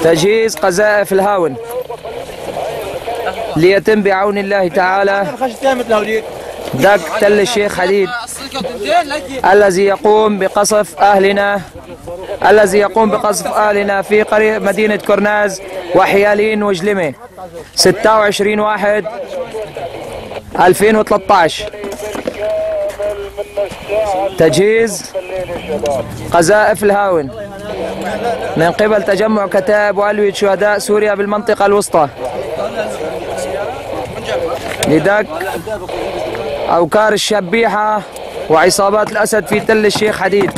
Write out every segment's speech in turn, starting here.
تجهيز قذائف الهاون ليتم بعون الله تعالى دق تل الشيخ حديد الذي يقوم بقصف أهلنا في قرية مدينة كورناز وحيالين وجلمة 26/1/2013. تجهيز قذائف الهاون من قبل تجمع كتائب وألوية شهداء سوريا بالمنطقة الوسطى لدك أوكار الشبيحة وعصابات الأسد في تل الشيخ حديد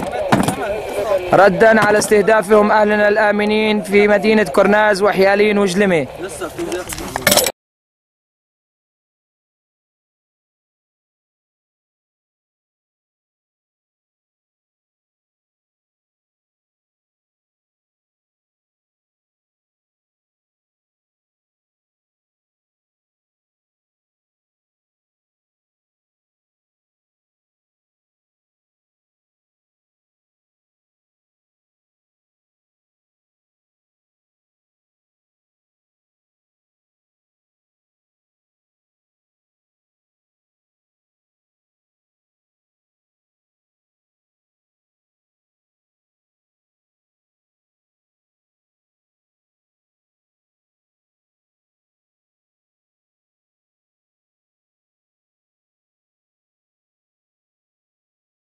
ردا على استهدافهم أهلنا الآمنين في مدينة كورناز وحيالين وجلمة.